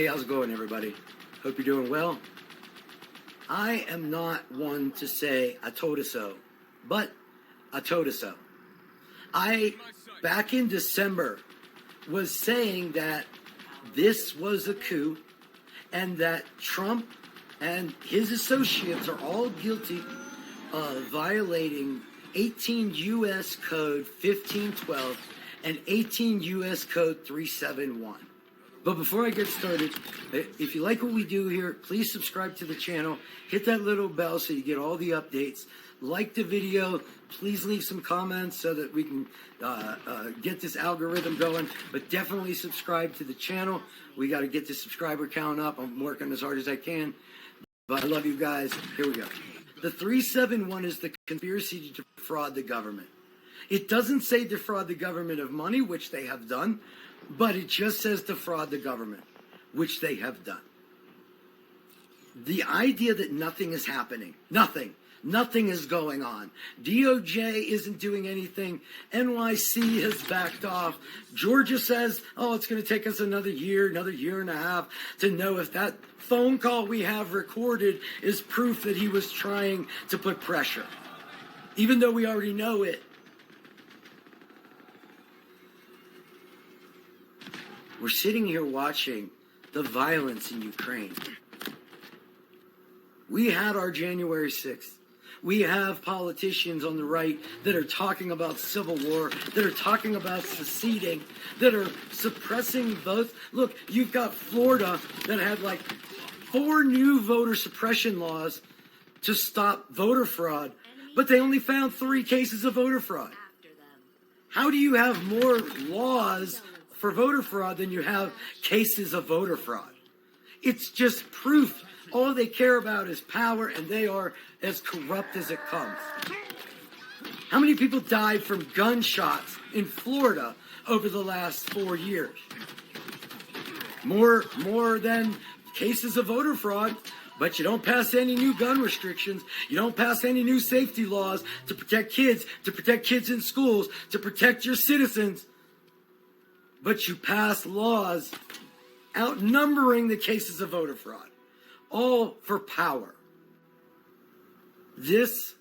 Hey, how's it going, everybody? Hope you're doing well. I am not one to say I told you so, but I told you so. I, back in December, was saying that this was a coup and that Trump and his associates are all guilty of violating 18 U.S. Code 1512 and 18 U.S. Code 371. But before I get started, if you like what we do here, please subscribe to the channel. Hit that little bell so you get all the updates. Like the video. Please leave some comments so that we can get this algorithm going. But definitely subscribe to the channel. We got to get the subscriber count up. I'm working as hard as I can. But I love you guys. Here we go. The 371 is the conspiracy to defraud the government. It doesn't say defraud the government of money, which they have done. But it just says defraud the government, which they have done. The idea that nothing is happening, nothing is going on. DOJ isn't doing anything. NYC has backed off. Georgia says, oh, it's going to take us another year and a half to know if that phone call we have recorded is proof that he was trying to put pressure, even though we already know it. We're sitting here watching the violence in Ukraine. We had our January 6th. We have politicians on the right that are talking about civil war, that are talking about seceding, that are suppressing votes. Look, you've got Florida that had like 4 new voter suppression laws to stop voter fraud, but they only found 3 cases of voter fraud. How do you have more laws for voter fraud than you have cases of voter fraud? It's just proof. All they care about is power, and they are as corrupt as it comes. How many people died from gunshots in Florida over the last 4 years? More than cases of voter fraud, but you don't pass any new gun restrictions. You don't pass any new safety laws to protect kids in schools, to protect your citizens. But you pass laws outnumbering the cases of voter fraud, all for power. This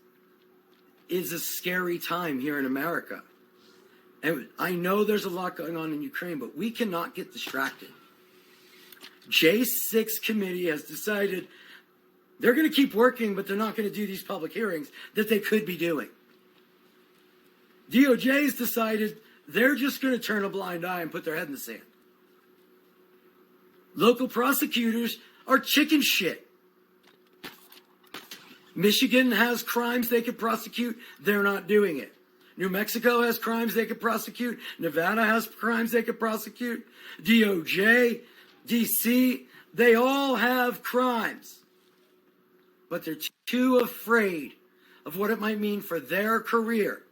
is a scary time here in America. And I know there's a lot going on in Ukraine, but we cannot get distracted. J6 committee has decided they're going to keep working, but they're not going to do these public hearings that they could be doing. DOJ has decided they're just going to turn a blind eye and put their head in the sand. Local prosecutors are chicken shit. Michigan has crimes they could prosecute. They're not doing it. New Mexico has crimes they could prosecute. Nevada has crimes they could prosecute. DOJ, DC, they all have crimes. But they're too afraid of what it might mean for their career.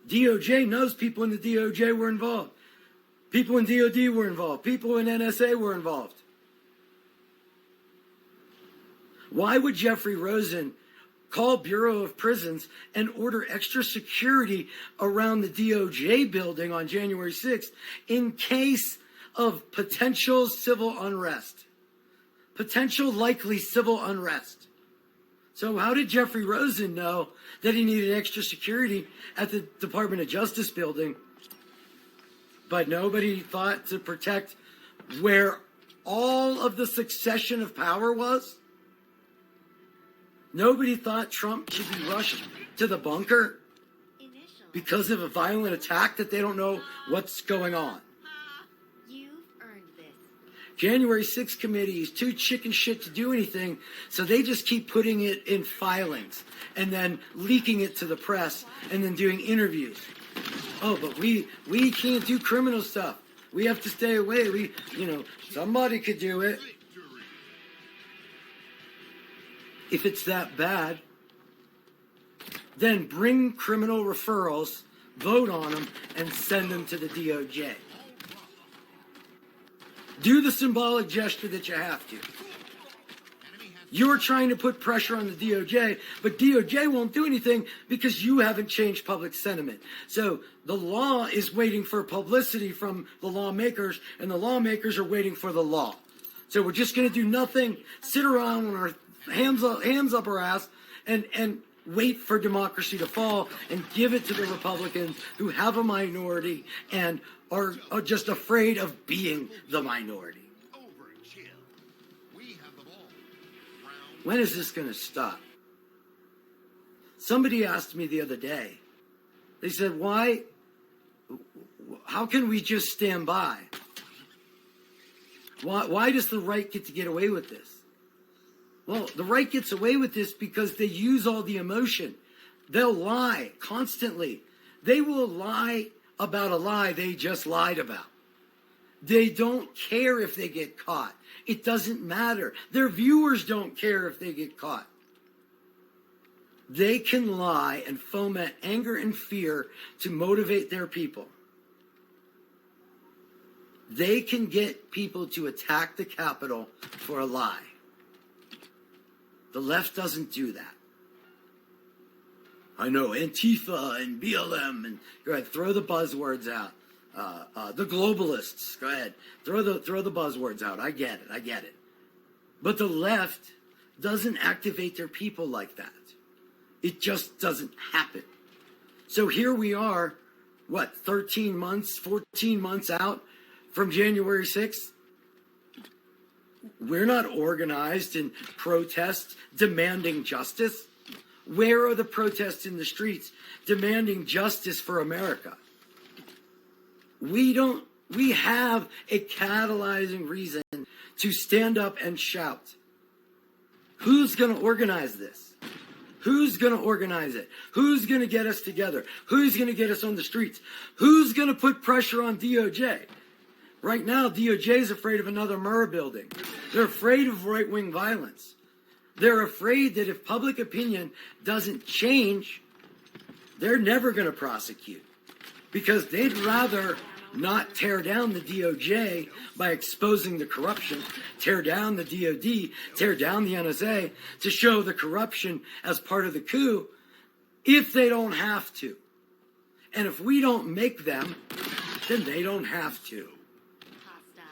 DOJ knows people in the DOJ were involved. People in DOD were involved. People in NSA were involved. Why would Jeffrey Rosen call Bureau of Prisons and order extra security around the DOJ building on January 6th in case of potential civil unrest? Potential likely civil unrest. So how did Jeffrey Rosen know that he needed extra security at the Department of Justice building, but nobody thought to protect where all of the succession of power was? Nobody thought Trump should be rushed to the bunker because of a violent attack that they don't know what's going on. January 6th committee is too chicken shit to do anything, so they just keep putting it in filings and then leaking it to the press and then doing interviews. Oh, but we can't do criminal stuff. We have to stay away. Somebody could do it. If it's that bad, then bring criminal referrals, vote on them, and send them to the DOJ. Do the symbolic gesture that you have to. You're trying to put pressure on the DOJ, but DOJ won't do anything because you haven't changed public sentiment. So the law is waiting for publicity from the lawmakers, and the lawmakers are waiting for the law. So we're just going to do nothing, sit around with our hands up our ass, and wait for democracy to fall and give it to the Republicans who have a minority and are just afraid of being the minority. When is this going to stop? Somebody asked me the other day, they said, how can we just stand by? Why does the right get away with this? Well, the right gets away with this because they use all the emotion. They'll lie constantly. They will lie about a lie they just lied about. They don't care if they get caught. It doesn't matter. Their viewers don't care if they get caught. They can lie and foment anger and fear to motivate their people. They can get people to attack the Capitol for a lie. The left doesn't do that. I know Antifa and BLM, and go ahead, throw the buzzwords out. The globalists, go ahead, throw the buzzwords out. I get it. But the left doesn't activate their people like that. It just doesn't happen. So here we are, 13 months, 14 months out from January 6th? We're not organized in protests demanding justice. Where are the protests in the streets demanding justice for America? We have a catalyzing reason to stand up and shout. Who's going to organize this? Who's going to organize it? Who's going to get us together? Who's going to get us on the streets? Who's going to put pressure on DOJ? Right now, DOJ is afraid of another Murrah building. They're afraid of right-wing violence. They're afraid that if public opinion doesn't change, they're never going to prosecute. Because they'd rather not tear down the DOJ by exposing the corruption, tear down the DOD, tear down the NSA to show the corruption as part of the coup if they don't have to. And if we don't make them, then they don't have to.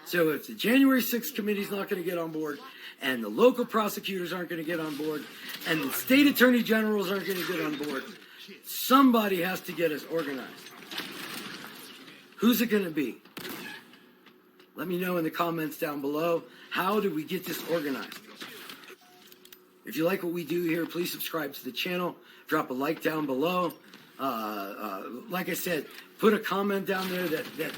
So if the January 6th committee is not going to get on board, and the local prosecutors aren't going to get on board, and the state attorney generals aren't going to get on board, somebody has to get us organized. Who's it going to be? Let me know in the comments down below. How do we get this organized? If you like what we do here, please subscribe to the channel. Drop a like down below. Like I said, put a comment down there that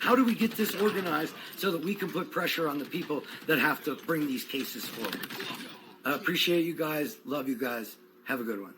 how do we get this organized so that we can put pressure on the people that have to bring these cases forward? I appreciate you guys. Love you guys. Have a good one.